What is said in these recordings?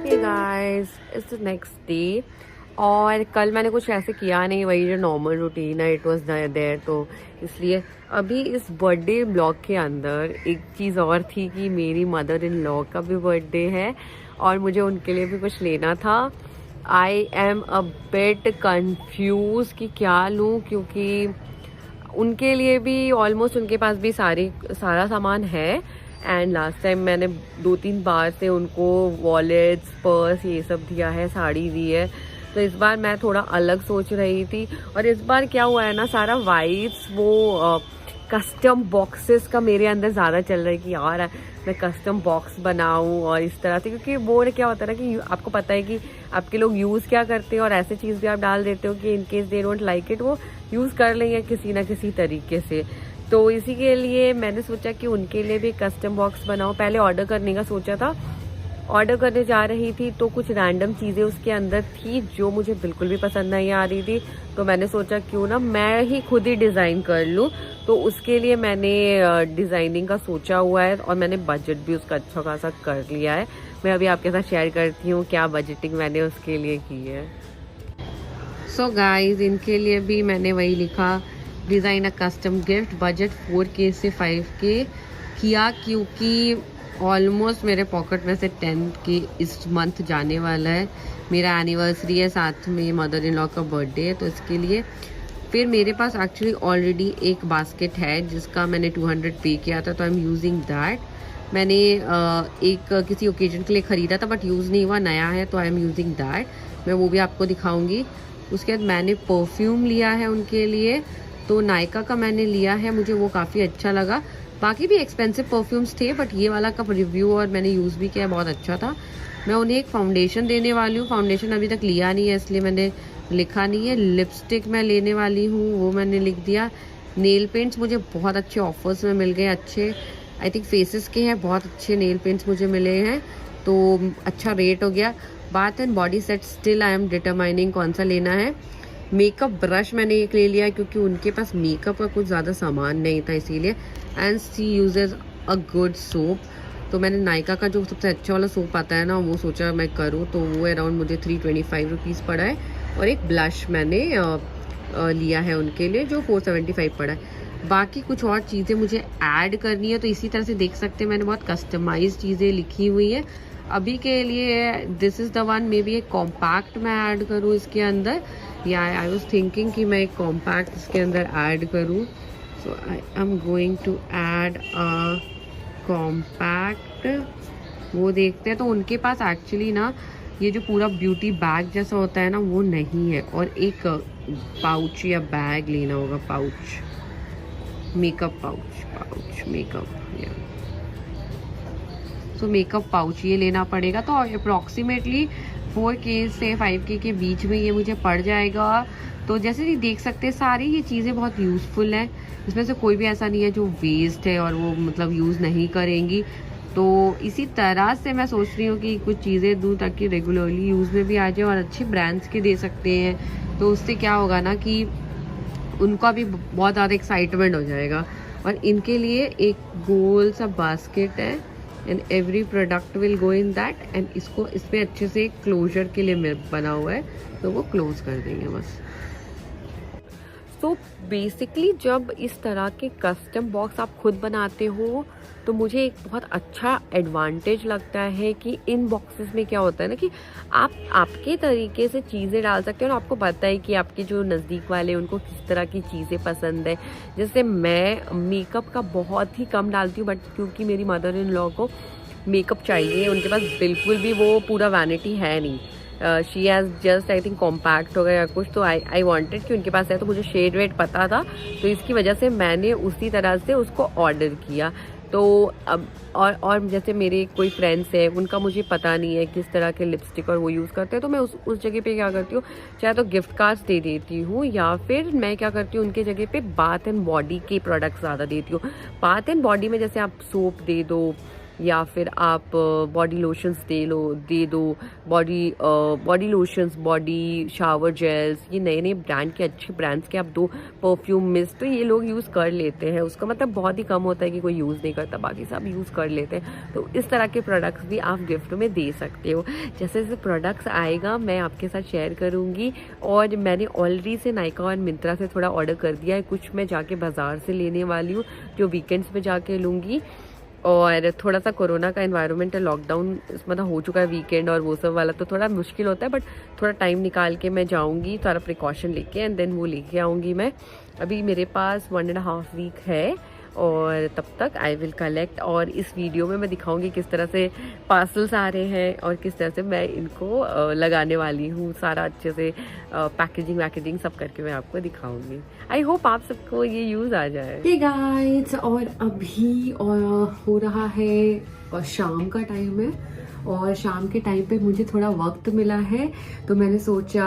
Hey guys, it's the next day. और कल मैंने कुछ ऐसे किया नहीं, वही जो नॉर्मल रूटीन है, इट वाज देयर। तो इसलिए अभी इस बर्थडे ब्लॉग के अंदर एक चीज़ और थी कि मेरी मदर इन लॉ का भी बर्थडे है और मुझे उनके लिए भी कुछ लेना था। I am a bit confuse कि क्या लूँ, क्योंकि उनके लिए भी ऑलमोस्ट उनके पास भी सारा सामान है। एंड लास्ट टाइम मैंने 2-3 बार से उनको वॉलेट्स, पर्स ये सब दिया है, साड़ी दी है। तो इस बार मैं थोड़ा अलग सोच रही थी। और इस बार क्या हुआ है ना, सारा वाइब्स वो कस्टम बॉक्सेस का मेरे अंदर ज़्यादा चल रहा है कि यार मैं कस्टम बॉक्स बनाऊं और इस तरह से। क्योंकि वो क्या होता है ना कि आपको पता है कि आपके लोग यूज़ क्या करते हैं और ऐसे चीज़ भी आप डाल देते हो कि in case they don't like it, वो यूज़ कर लेंगे किसी ना किसी तरीके से। तो इसी के लिए मैंने सोचा कि उनके लिए भी कस्टम बॉक्स बनाओ। पहले ऑर्डर करने का सोचा था, ऑर्डर करने जा रही थी तो कुछ रैंडम चीज़ें उसके अंदर थी जो मुझे बिल्कुल भी पसंद नहीं आ रही थी। तो मैंने सोचा क्यों ना मैं ही खुद ही डिज़ाइन कर लूँ। तो उसके लिए मैंने डिज़ाइनिंग का सोचा हुआ है और मैंने बजट भी उसका अच्छा खासा कर लिया है। मैं अभी आपके साथ शेयर करती हूँ क्या बजटिंग मैंने उसके लिए की है। सो गाइज, इनके लिए भी मैंने वही लिखा, design a custom gift, budget 4K से 5K किया, क्योंकि ऑलमोस्ट मेरे पॉकेट में से 10K इस मंथ जाने वाला है। मेरा एनिवर्सरी है, साथ में मदर इन लॉ का बर्थडे है, तो इसके लिए फिर मेरे पास एक्चुअली ऑलरेडी एक बास्केट है जिसका मैंने 200 पे किया था, तो आई एम यूजिंग दैट। मैंने एक किसी ओकेजन के लिए ख़रीदा था बट यूज़ नहीं हुआ, नया है, तो आई एम यूजिंग दैट। मैं वो भी आपको दिखाऊंगी। उसके बाद मैंने परफ्यूम लिया है उनके लिए, तो नायका का मैंने लिया है, मुझे वो काफ़ी अच्छा लगा। बाकी भी एक्सपेंसिव परफ्यूम्स थे बट ये वाला का रिव्यू और मैंने यूज़ भी किया, बहुत अच्छा था। मैं उन्हें एक फाउंडेशन देने वाली हूँ, फाउंडेशन अभी तक लिया नहीं है इसलिए मैंने लिखा नहीं है। लिपस्टिक मैं लेने वाली हूँ, वो मैंने लिख दिया। नेल पेंट्स मुझे बहुत अच्छे ऑफर्स में मिल गए, अच्छे आई थिंक फेसेस के हैं, बहुत अच्छे नेल पेंट्स मुझे मिले हैं, तो अच्छा रेट हो गया। Bath and body set still I am determining कौन सा लेना है। मेकअप ब्रश मैंने एक ले लिया क्योंकि उनके पास मेकअप का कुछ ज़्यादा सामान नहीं था इसीलिए। And she uses a good soap, तो मैंने नायका का जो सबसे अच्छा वाला सोप आता है ना, वो सोचा मैं करूँ, तो वो अराउंड मुझे 325 रुपीज़ पड़ा है। और एक ब्लश मैंने लिया है उनके लिए जो 475 पड़ा है। बाकी कुछ और चीज़ें मुझे ऐड करनी है, तो इसी तरह से देख सकते हैं मैंने बहुत कस्टमाइज चीज़ें लिखी हुई है। अभी के लिए this is the one, may be एक कॉम्पैक्ट मैं ऐड करूँ इसके अंदर, या आई वाज थिंकिंग कि मैं एक कॉम्पैक्ट इसके अंदर ऐड करूँ। So I am going to add a compact. वो देखते हैं। तो उनके पास एक्चुअली ना ये जो पूरा ब्यूटी बैग जैसा होता है ना, वो नहीं है, और एक पाउच या बैग लेना होगा, पाउच, मेकअप पाउच मेकअप, सो मेकअप पाउच ये लेना पड़ेगा। तो अप्रॉक्सीमेटली 4K से 5K के बीच में ये मुझे पड़ जाएगा। तो जैसे कि देख सकते हैं सारी ये चीज़ें बहुत यूज़फुल हैं, इसमें से कोई भी ऐसा नहीं है जो वेस्ट है और वो मतलब यूज़ नहीं करेंगी। तो इसी तरह से मैं सोच रही हूँ कि कुछ चीज़ें दूँ ताकि रेगुलरली यूज़ में भी आ जाए, और अच्छे ब्रांड्स के दे सकते हैं। तो उससे क्या होगा ना कि उनका भी बहुत ज़्यादा एक्साइटमेंट हो जाएगा। और इनके लिए एक गोल सा बास्केट है and every product will go in that, and इसको इसमें अच्छे से क्लोजर के लिए बना हुआ है, तो वो क्लोज कर देंगे बस। तो बेसिकली जब इस तरह के कस्टम बॉक्स आप खुद बनाते हो तो मुझे एक बहुत अच्छा एडवांटेज लगता है कि इन बॉक्सेस में क्या होता है ना कि आप आपके तरीके से चीज़ें डाल सकते हो, और आपको पता है कि आपके जो नज़दीक वाले उनको किस तरह की चीज़ें पसंद है। जैसे मैं मेकअप का बहुत ही कम डालती हूँ, बट क्योंकि मेरी मदर इन लॉ को मेकअप चाहिए, उनके पास बिल्कुल भी वो पूरा वैनिटी है नहीं, she has just I think compact हो गया या कुछ, तो आई वांटेड कि उनके पास है, तो मुझे शेड वेड पता था, तो इसकी वजह से मैंने उसी तरह से उसको ऑर्डर किया। तो अब और जैसे मेरे कोई फ्रेंड्स हैं उनका मुझे पता नहीं है किस तरह के लिपस्टिक और वो यूज़ करते हैं, तो मैं उस जगह पे क्या करती हूँ, चाहे तो गिफ्ट कार्ड्स दे देती हूँ, या फिर मैं क्या करती हूँ उनके जगह पे बाथ एंड बॉडी के प्रोडक्ट्स ज़्यादा देती हूँ। बाथ एंड बॉडी में जैसे आप सोप दे दो, या फिर आप बॉडी लोशंस दे दो, body lotions, body shower gels, ये नए नए ब्रांड के, अच्छे ब्रांड्स के आप दो, परफ्यूम मिस्ट, तो ये लोग यूज़ कर लेते हैं। उसका मतलब बहुत ही कम होता है कि कोई यूज़ नहीं करता, बाकी सब यूज़ कर लेते हैं। तो इस तरह के प्रोडक्ट्स भी आप गिफ्ट में दे सकते हो। जैसे जैसे प्रोडक्ट्स आएगा मैं आपके साथ शेयर करूँगी। और मैंने ऑलरेडी से नायका और मिंत्रा से थोड़ा ऑर्डर कर दिया है, कुछ मैं जाके बाज़ार से लेने वाली हूँ जो वीकेंड्स में जाके लूँगी। और थोड़ा सा कोरोना का एनवायरनमेंट है, लॉकडाउन मतलब हो चुका है वीकेंड और वो सब वाला, तो थोड़ा मुश्किल होता है, बट थोड़ा टाइम निकाल के मैं जाऊंगी, सारा प्रिकॉशन लेके एंड देन वो लेके आऊंगी मैं। अभी मेरे पास 1.5 वीक है और तब तक आई विल कलेक्ट। और इस वीडियो में मैं दिखाऊंगी किस तरह से पार्सल्स आ रहे हैं और किस तरह से मैं इनको लगाने वाली हूँ, सारा अच्छे से पैकेजिंग सब करके मैं आपको दिखाऊंगी। आई होप आप सबको ये यूज़ आ जाए। हे गाइस, और अभी हो रहा है शाम का टाइम है और शाम के टाइम पे मुझे थोड़ा वक्त मिला है, तो मैंने सोचा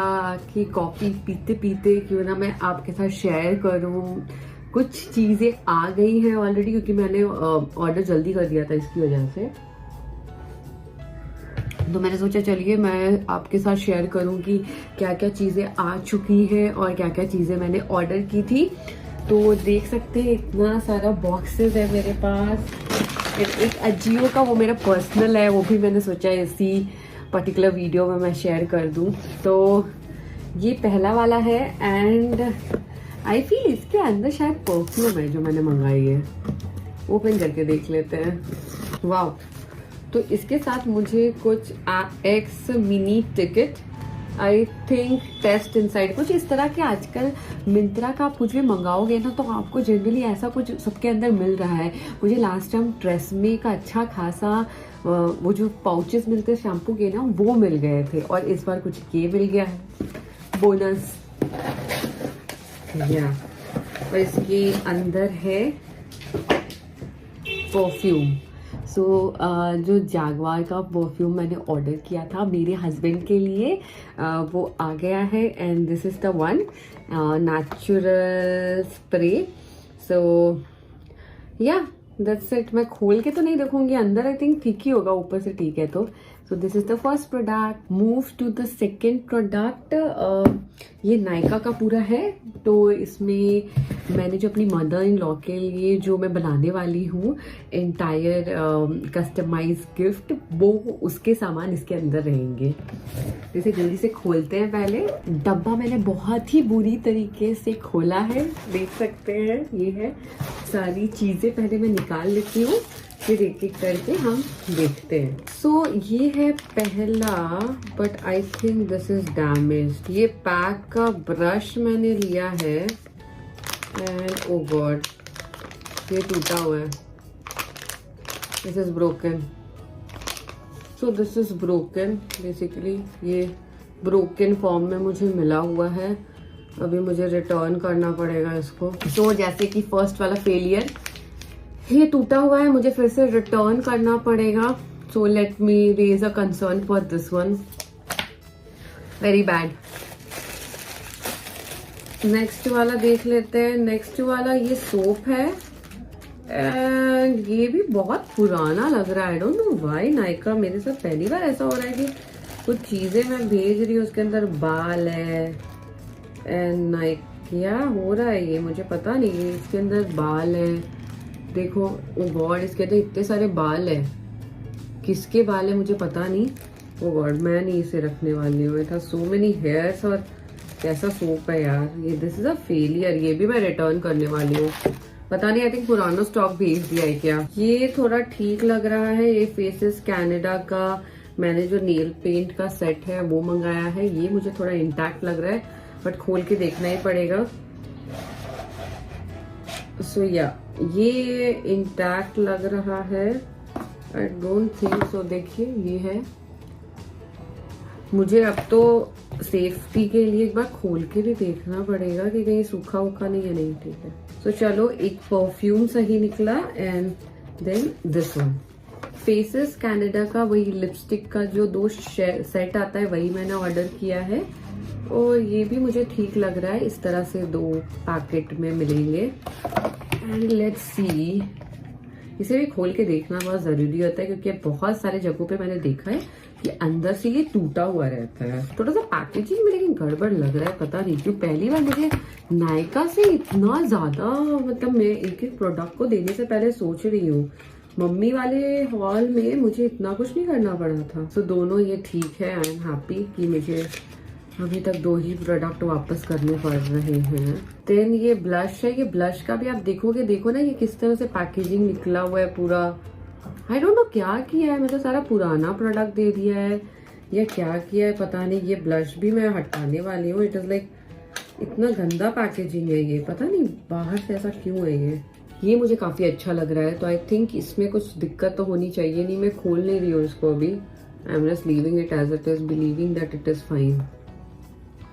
कि कॉफ़ी पीते पीते क्यों ना मैं आपके साथ शेयर करूं। कुछ चीज़ें आ गई हैं ऑलरेडी, क्योंकि मैंने ऑर्डर जल्दी कर दिया था इसकी वजह से, तो मैंने सोचा चलिए मैं आपके साथ शेयर करूं कि क्या क्या चीज़ें आ चुकी हैं और क्या क्या चीज़ें मैंने ऑर्डर की थी। तो देख सकते हैं इतना सारा बॉक्सेस है मेरे पास। एक अजियो का, वो मेरा पर्सनल है, वो भी मैंने सोचा इसी पर्टिकुलर वीडियो में मैं शेयर कर दूं। तो ये पहला वाला है एंड आई फील इसके अंदर शायद परफ्यूम है जो मैंने मंगाई है। ओपन करके देख लेते हैं। वाह, तो इसके साथ मुझे कुछ एक्स mini ticket, I think test inside, कुछ इस तरह के। आजकल मिंत्रा का आप कुछ भी मंगाओगे ना तो आपको जनरली ऐसा कुछ सबके अंदर मिल रहा है। मुझे लास्ट टाइम ट्रेसमे का अच्छा खासा वो जो पाउचेस मिलते हैं शैम्पू के ना, वो मिल गए थे, और इस बार कुछ ये मिल गया है बोनस। या और इसके अंदर है परफ्यूम। सो जो जैगवार का परफ्यूम मैंने ऑर्डर किया था मेरे हस्बैंड के लिए, वो आ गया है and this is the one, natural spray. So yeah that's it. मैं खोल के तो नहीं देखूंगी, अंदर आई थिंक ठीक ही होगा, ऊपर से ठीक है। तो so this is the first product. Move to the second product. ये नायका का पूरा है। तो इसमें मैंने जो अपनी मदर इन लॉ के लिए जो मैं बनाने वाली हूँ एंटायर कस्टमाइज गिफ्ट, वो उसके सामान इसके अंदर रहेंगे। इसे जल्दी से खोलते हैं। पहले डब्बा मैंने बहुत ही बुरी तरीके से खोला है, देख सकते हैं। ये है सारी चीज़ें, पहले मैं निकाल लेती हूँ, फिर एक एक करके हम देखते हैं। सो ये है पहला, but I think this is damaged. ये पैक का ब्रश मैंने लिया है एंड ओ गॉड, ये टूटा हुआ है। This is broken. So this is broken basically, ये ब्रोकन फॉर्म में मुझे मिला हुआ है। अभी मुझे रिटर्न करना पड़ेगा इसको। तो जैसे कि फर्स्ट वाला फेलियर, ये टूटा हुआ है, मुझे फिर से रिटर्न करना पड़ेगा। So let me raise a concern for this one, very bad. Next वाला देख लेते हैं। नेक्स्ट वाला ये सोप है एंड ये भी बहुत पुराना लग रहा है। I don't know why, Nykaa मेरे साथ पहली बार ऐसा हो रहा है कि कुछ चीजें मैं भेज रही हूँ उसके अंदर बाल है एंड नायका क्या हो रहा है ये मुझे पता नहीं। इसके अंदर बाल है, देखो ओ गॉड, इसके अंदर इतने सारे बाल है। किसके बाल है मुझे पता नहीं। ओ गॉड, मैं नहीं इसे रखने वाली हूँ। था सो मेनी हेयर्स और कैसा सोप है यार ये। This is a failure. ये भी मैं रिटर्न करने वाली हूँ, पता नहीं, आई थिंक पुराना स्टॉक भेज दिया है क्या। ये थोड़ा ठीक लग रहा है। ये फेसेस कनाडा का मैंने जो नेल पेंट का सेट है वो मंगाया है। ये मुझे थोड़ा इंटैक्ट लग रहा है, बट खोल के देखना ही पड़ेगा। सो या ये इंटैक्ट लग रहा है, आई डोंट थिंक सो। देखिए ये है। मुझे अब तो सेफ्टी के लिए एक बार खोल के भी देखना पड़ेगा कि कहीं सूखा वूखा नहीं है। नहीं, ठीक है। सो चलो, एक परफ्यूम सही निकला and then this one, faces Canada का वही लिपस्टिक का जो 2 सेट आता है वही मैंने ऑर्डर किया है। और ये भी मुझे ठीक लग रहा है, इस तरह से 2 पैकेट में मिलेंगे। एंड लेट्स सी, इसे भी खोल के देखना बहुत ज़रूरी होता है, क्योंकि बहुत सारे जगहों पे मैंने देखा है कि अंदर से ये टूटा हुआ रहता है। थोड़ा सा पैकेजिंग में लेकिन गड़बड़ लग रहा है, पता नहीं क्यों। पहली बार मुझे नायका से इतना ज़्यादा, मतलब मैं एक एक प्रोडक्ट को देने से पहले सोच रही हूँ। मम्मी वाले हॉल में मुझे इतना कुछ नहीं करना पड़ा था। तो दोनों ये ठीक है, आई एम हैप्पी कि मुझे अभी तक 2 ही प्रोडक्ट वापस करने पड़ रहे हैं। देन ये ब्लश है, ये ब्लश का भी आप देखोगे, देखो ना ये किस तरह से पैकेजिंग निकला हुआ है पूरा। आई डोंट नो क्या किया है, मतलब सारा पुराना प्रोडक्ट दे दिया है या क्या किया है पता नहीं। ये ब्लश भी मैं हटाने वाली हूँ। इट इज लाइक इतना गंदा पैकेजिंग है ये, पता नहीं बाहर से ऐसा क्यों है ये मुझे काफी अच्छा लग रहा है। तो आई थिंक इसमें कुछ दिक्कत तो होनी चाहिए नहीं। मैं खोल नहीं रही हूँ इसको अभी, I am just leaving it as it is, believing that it is fine.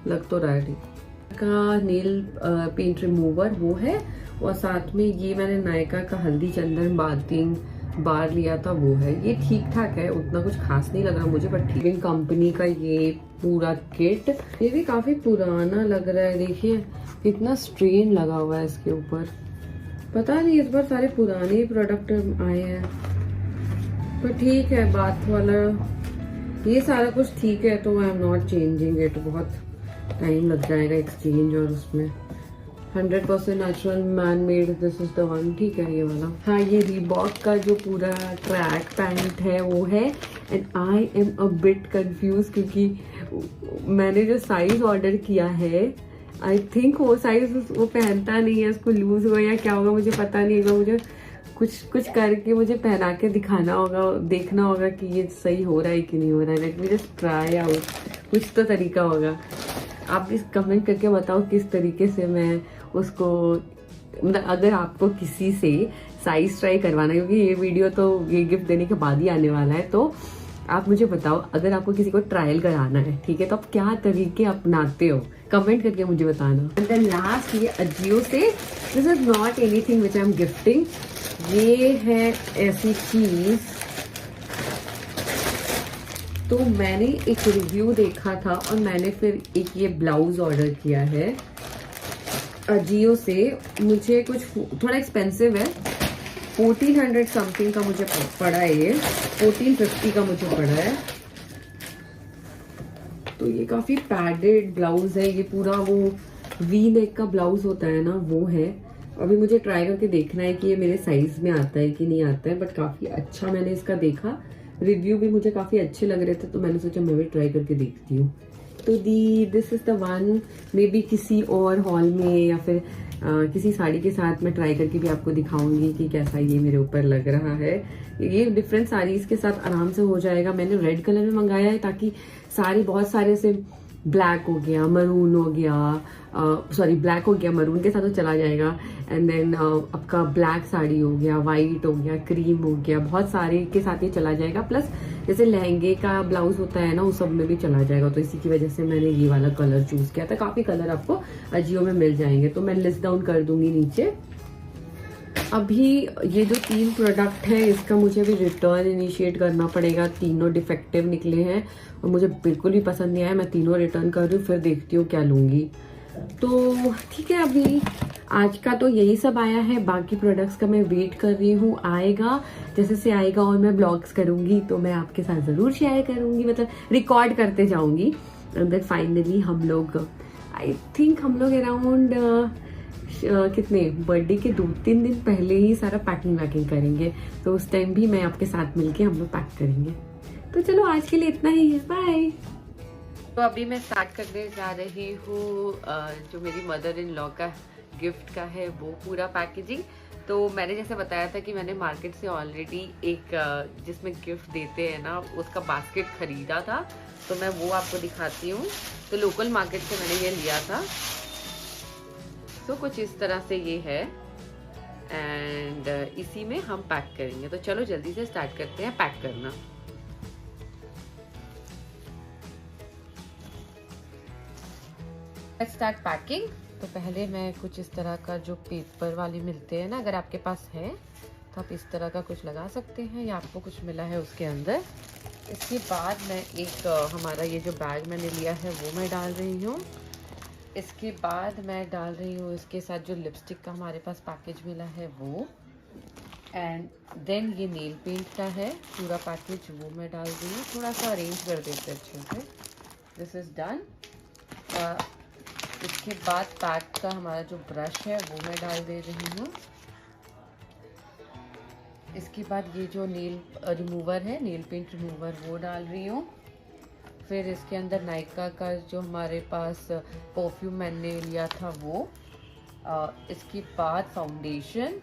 लग तो रहा है ठीक। का नेल पेंट रिमूवर वो है, और साथ में ये मैंने नायका का हल्दी चंदन बाथिंग बार लिया था, वो है। ये ठीक ठाक है, उतना कुछ खास नहीं लग रहा मुझे, बट ठीक। कंपनी का ये पूरा किट, ये भी काफी पुराना लग रहा है। देखिए इतना स्ट्रेन लगा हुआ है इसके ऊपर, पता नहीं इस बार सारे पुराने ही प्रोडक्ट आए हैं। पर ठीक है, बात वाला ये सारा कुछ ठीक है, तो I am not changing it. बहुत टाइम लग जाएगा एक्सचेंज, और उसमें 100% natural man made, this is the one. ठीक है ये वाला। हाँ, ये रीबॉक का जो पूरा ट्रैक पैंट है वो है, and I am a bit confuse, क्योंकि मैंने जो साइज ऑर्डर किया है आई थिंक वो साइज वो पहनता नहीं है, उसको लूज हुआ या क्या होगा मुझे पता नहीं है। मुझे कुछ करके मुझे पहना के दिखाना होगा, देखना होगा कि ये सही हो रहा है कि नहीं हो रहा है। Let me just try out, कुछ तो तरीका होगा। आप प्लीज कमेंट करके बताओ किस तरीके से मैं उसको, मतलब अगर आपको किसी से साइज ट्राई करवाना है, क्योंकि ये वीडियो तो ये गिफ्ट देने के बाद ही आने वाला है, तो आप मुझे बताओ अगर आपको किसी को ट्रायल कराना है, ठीक है, तो आप क्या तरीके अपनाते हो, कमेंट करके मुझे बताना। एंड देन लास्ट, ये अजियो से, this is not anything which I am gifting. ये है ऐसी चीज, तो मैंने एक रिव्यू देखा था और मैंने फिर एक ये ब्लाउज ऑर्डर किया है अजियो से। मुझे कुछ थोड़ा एक्सपेंसिव है, 1400 समथिंग का मुझे पड़ा है, ये 1450 का मुझे पड़ा है। तो ये काफी पैडेड ब्लाउज है, ये पूरा वो वी नेक का ब्लाउज होता है ना, वो है। अभी मुझे ट्राई करके देखना है कि ये मेरे साइज में आता है कि नहीं आता है, बट काफी अच्छा मैंने इसका देखा, रिव्यू भी मुझे काफी अच्छे लग रहे थे, तो मैंने सोचा मैं भी ट्राई करके देखती हूँ। तो this is the one, may be किसी और हॉल में या फिर किसी साड़ी के साथ मैं ट्राई करके भी आपको दिखाऊंगी कि कैसा ये मेरे ऊपर लग रहा है। ये डिफरेंट साड़ीज के साथ आराम से हो जाएगा। मैंने रेड कलर में मंगाया है ताकि सारी बहुत सारे से ब्लैक हो गया, मरून हो गया, सॉरी ब्लैक हो गया, मरून के साथ तो चला जाएगा। एंड देन आपका ब्लैक साड़ी हो गया, वाइट हो गया, क्रीम हो गया, बहुत सारे के साथ ये चला जाएगा। प्लस जैसे लहंगे का ब्लाउज होता है ना, उस सब में भी चला जाएगा। तो इसी की वजह से मैंने ये वाला कलर चूज किया था। काफी कलर आपको अजियो में मिल जाएंगे, तो मैं लिस्ट डाउन कर दूंगी नीचे। अभी ये जो 3 प्रोडक्ट है, इसका मुझे भी रिटर्न इनिशिएट करना पड़ेगा। तीनों डिफेक्टिव निकले हैं और मुझे बिल्कुल भी पसंद नहीं आया। मैं तीनों रिटर्न कर रही हूँ, फिर देखती हूँ क्या लूंगी। तो ठीक है, अभी आज का तो यही सब आया है। बाकी प्रोडक्ट्स का मैं वेट कर रही हूँ, आएगा जैसे से आएगा और मैं ब्लॉग्स करूंगी तो मैं आपके साथ जरूर शेयर करूंगी, मतलब रिकॉर्ड करते जाऊंगी। एंड देन फाइनली हम लोग, आई थिंक हम लोग अराउंड कितने बर्थडे के 2-3 दिन पहले ही सारा पैकिंग वैकिंग करेंगे, तो उस टाइम भी मैं आपके साथ मिलके हम लोग पैक करेंगे। तो चलो आज के लिए इतना ही है, बाय। तो अभी मैं स्टार्ट करने जा रही हूँ जो मेरी मदर इन लॉ का गिफ्ट का है वो पूरा पैकेजिंग। तो मैंने जैसे बताया था कि मैंने मार्केट से ऑलरेडी एक जिसमें गिफ्ट देते हैं ना, उसका बास्केट खरीदा था, तो मैं वो आपको दिखाती हूँ। तो लोकल मार्केट से मैंने ये लिया था। तो कुछ इस तरह से ये है, एंड इसी में हम पैक करेंगे। तो चलो जल्दी से स्टार्ट करते हैं पैक करना। Let's start packing. तो पहले मैं कुछ इस तरह का जो पेपर वाली मिलते हैं ना, अगर आपके पास है तो आप इस तरह का कुछ लगा सकते हैं, या आपको कुछ मिला है उसके अंदर। इसके बाद मैं एक हमारा ये जो बैग मैंने लिया है वो मैं डाल रही हूँ। इसके बाद मैं डाल रही हूँ इसके साथ जो लिपस्टिक का हमारे पास पैकेज मिला है वो। एंड देन ये नेल पेंट का है पूरा पैकेज, वो मैं डाल रही हूँ। थोड़ा सा अरेंज कर देते अच्छे से। This is done. इसके बाद पैक का हमारा जो ब्रश है वो मैं डाल दे रही हूँ। इसके बाद ये जो नेल रिमूवर है, नेल पेंट रिमूवर, वो डाल रही हूँ। फिर इसके अंदर नायका का जो हमारे पास परफ्यूम मैंने लिया था वो। इसके बाद फाउंडेशन,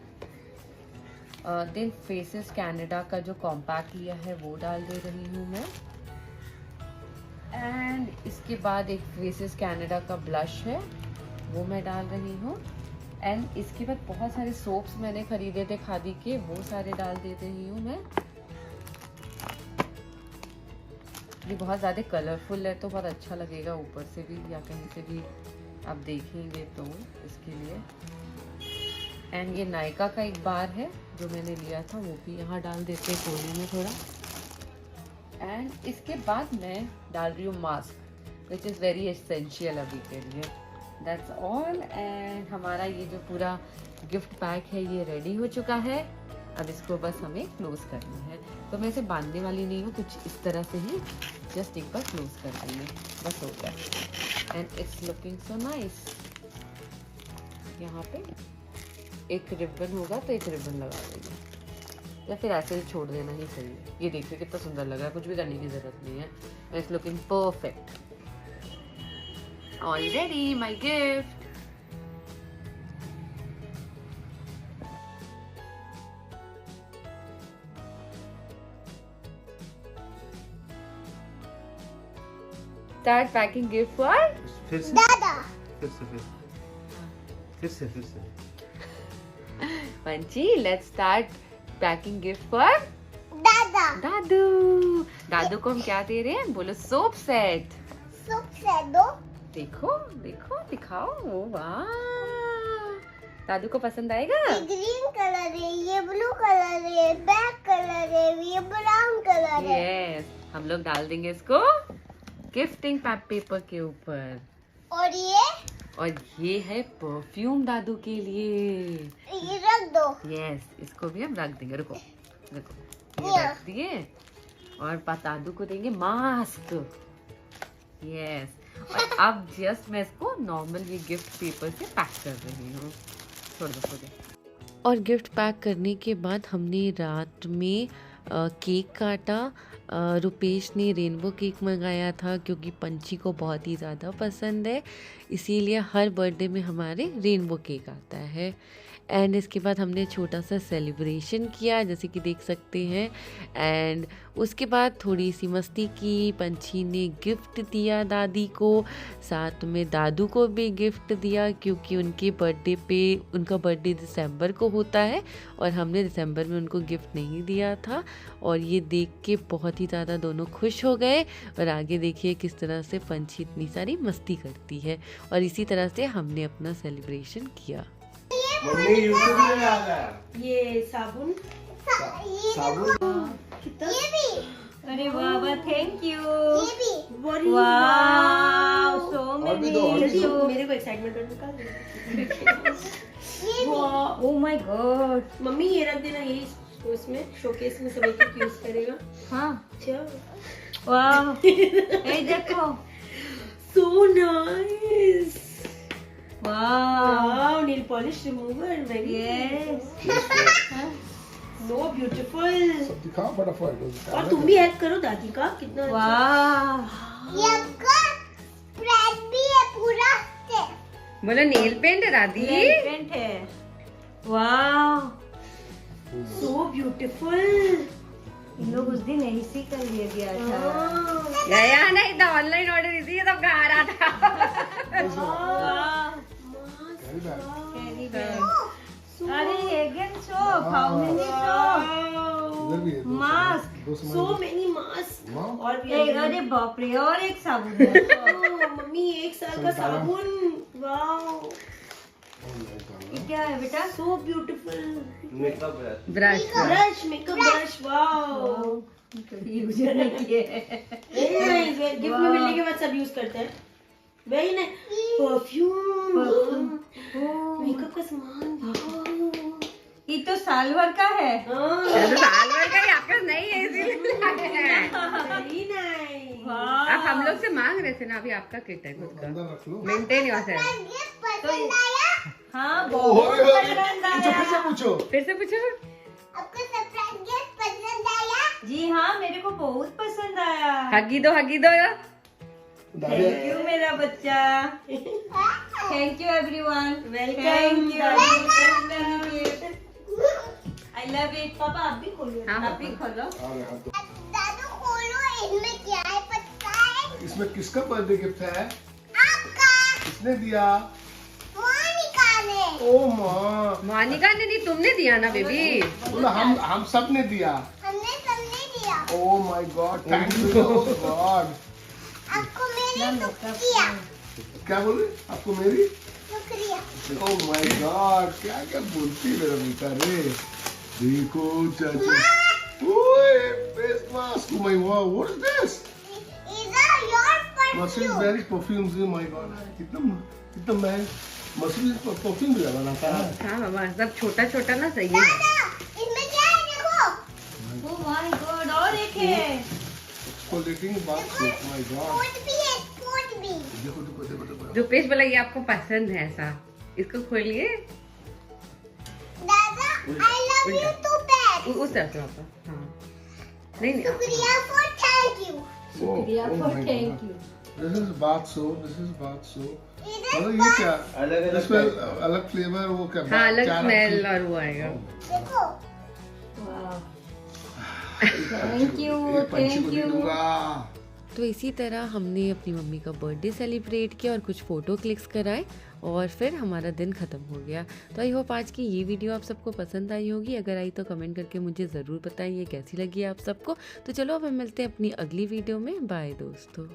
देन फेसेस कनाडा का जो कॉम्पैक्ट लिया है वो डाल दे रही हूँ मैं। एंड इसके बाद एक फेसेस कनाडा का ब्लश है वो मैं डाल रही हूँ। एंड इसके बाद बहुत सारे सोप्स मैंने खरीदे थे खादी के, वो सारे डाल दे रही हूँ मैं। ये बहुत ज़्यादा कलरफुल है तो बहुत अच्छा लगेगा ऊपर से भी या कहीं से भी आप देखेंगे तो, इसके लिए। एंड ये नायका का एक बार है जो मैंने लिया था, वो भी यहाँ डाल देते हैं कोने में थोड़ा। एंड इसके बाद मैं डाल रही हूँ mask, which is very essential अभी के लिए। That's all. एंड हमारा ये जो पूरा गिफ्ट पैक है ये रेडी हो चुका है। अब इसको बस हमें क्लोज करना है। तो मैं इसे बांधने वाली नहीं हूँ, कुछ इस तरह से ही जस्ट एक बार क्लोज कर देंगे, बस हो गया। And it's looking so nice. यहाँ पे एक रिबन होगा तो एक रिबन लगा देंगे, या फिर ऐसे ही छोड़ देना ही सही है। ये देखिए कितना सुंदर लग रहा है, कुछ भी करने की जरूरत नहीं है। It's looking perfect. Already my gift. Start packing gift for फिर से दादा। फिर से Panchi. Let's start packing gift for दादा। दादू। दादू को हम क्या दे रहे हैं? बोलो सोप सेट। सुप से दो। देखो देखो दिखाओ, ओ वाह, दादू को पसंद आएगा। ये ग्रीन कलर है, ये ब्लू कलर है, ब्लैक कलर है, ये ब्राउन कलर है। यस, हम लोग डाल देंगे इसको गिफ्टिंग पेपर के ऊपर। और ये है परफ्यूम दादू के लिए। ये रख दो। यस, इसको भी हम रख देंगे। रुको रुको, ये Yeah. रख दिए। और दादू को देंगे मास्क। यस, और अब जस्ट मैं इसको नॉर्मल ये गिफ्ट पेपर से पैक कर रही हूँ। छोड़ दो। और गिफ्ट पैक करने के बाद हमने रात में केक काटा। रुपेश ने रेनबो केक मंगाया था क्योंकि पंछी को बहुत ही ज़्यादा पसंद है, इसीलिए हर बर्थडे में हमारे रेनबो केक आता है। एंड इसके बाद हमने छोटा सा सेलिब्रेशन किया जैसे कि देख सकते हैं। एंड उसके बाद थोड़ी सी मस्ती की। पंछी ने गिफ्ट दिया दादी को, साथ में दादू को भी गिफ्ट दिया क्योंकि उनके बर्थडे पे, उनका बर्थडे दिसंबर को होता है और हमने दिसंबर में उनको गिफ्ट नहीं दिया था। और ये देख के बहुत ही ज़्यादा दोनों खुश हो गए। और आगे देखिए किस तरह से पंछी इतनी सारी मस्ती करती है। और इसी तरह से हमने अपना सेलिब्रेशन किया। मम्मी यूट्यूब में आ गया। ये साबुन कितना, ये भी। अरे वाह, थैंक यू। ये भी। वाह, सो और भी दो, और भी मेनी। दो। मेरे को एक्साइटमेंट और निकाल दे। ये भी। वाह, ओह माय गॉड। मम्मी ये रख देना, यही उसमें शोकेस में सब एक यूज करेगा। हाँ, अच्छा, वाह, ये देखो, सो नाइस। वाह, nail polish remover, very so beautiful. सब दिखाओ फटाफट। और तुम भी हेल्प करो दादी का, कितना वाह। ये आपका स्प्रेड भी है पूरा से। बोलो नेल पेंट है दादी। पेंट है, वाह, सो ब्यूटीफुल। इन लोग उस दिन ऐसे ही कर लिया गया था। या नहीं था, ऑनलाइन ऑर्डर इसी सब का आ रहा था। कैरी बैग, अरे अगेन सो फाउंडेशन, इधर भी है दो मास्क, सामान। So many mask. वाह। और भी अरे बाप रे, और एक साबुन है। मम्मी 1 साल का साबुन, वाह। ये क्या है बेटा? So beautiful. Makeup brush. Brush, makeup brush, wow. Use नहीं किए। गिफ्ट में मिलने के बाद सब यूज करते हैं। Very nice. परफ्यूम, मेकअप का सामान, वाओ। ये तो साल भर का है। ये तो साल भर का ही आपका नहीं है इसीलिए लाए हैं। Very nice. आप हम लोग से मांग रहे थे ना, अभी आपका किट है खुद का, अंदर रख लो। Maintain yourself. गिफ्ट पसंद आया? हाँ ओह, बहुत अरे, पसंद पूछो, फिर से आया। पूछो। फिर से पूछो। आपको सरप्राइज गिफ्ट पसंद आया? जी हाँ, मेरे को बहुत पसंद आया। हगी दो यार। दादी, थैंक यू मेरा बच्चा। Thank you everyone. Welcome. I love it. पापा आप भी खोलो। हाँ, आप भी खोलो। आ गया, हाथ दो। दादू खोलो, इसमें क्या है पता है? इसमें किसका बर्थडे गिफ्ट है? आपका। किसने दिया? मोनिका ने। ओ माँ, मोनिका ने नहीं, तुमने दिया ना बेबी। बोला हम सब ने दिया। हमने सबने दिया। Oh my God, thank you God. आपको मेरी शुक्रिया। क्या बोले? आपको मेरी? शुक्रिया। ओ माय गॉड, क्या क्या बोलती है मेरा बेटा रे। देखो चाची, ओए face mask, oh my God, what is this? These are your machine perfume. Very perfumes, oh my God, कितना महंगा मशीन परफ्यूम भी बनाता है। हाँ मामा, सब छोटा छोटा ना सही है। दादा, इसमें क्या है देखो? ओह माय गॉड, और एक है। क्वालिटी बात सो, माय गॉड। स्पोर्ट भी है, स्पोर्ट भी। देखो देखो देखो देखो। रुपेश बोला ये आपको पसंद है ऐसा, इसको खोलिए। दादा, I love you too bad. उस तरफ से पापा। हाँ नहीं नहीं शुक्रिया for thank you. शुक्रिया for thank you. This is बात सो, दिस इज बात सो। इधर मतलब ये क्या? अलग-अलग इसमें अलग फ्लेवर, वो क्या? हाँ, अलग क्या स्मेल रखी? और वो आएगा। देखो। Thank you, एक पंछी को thank दे you. दूंगा। तो इसी तरह हमने अपनी मम्मी का बर्थडे सेलिब्रेट किया और कुछ फ़ोटो क्लिक्स कराए और फिर हमारा दिन ख़त्म हो गया। तो आई होप आज की ये वीडियो आप सबको पसंद आई होगी। अगर आई तो कमेंट करके मुझे ज़रूर बताइए कैसी लगी आप सबको। तो चलो अब हम मिलते हैं अपनी अगली वीडियो में। बाय दोस्तों।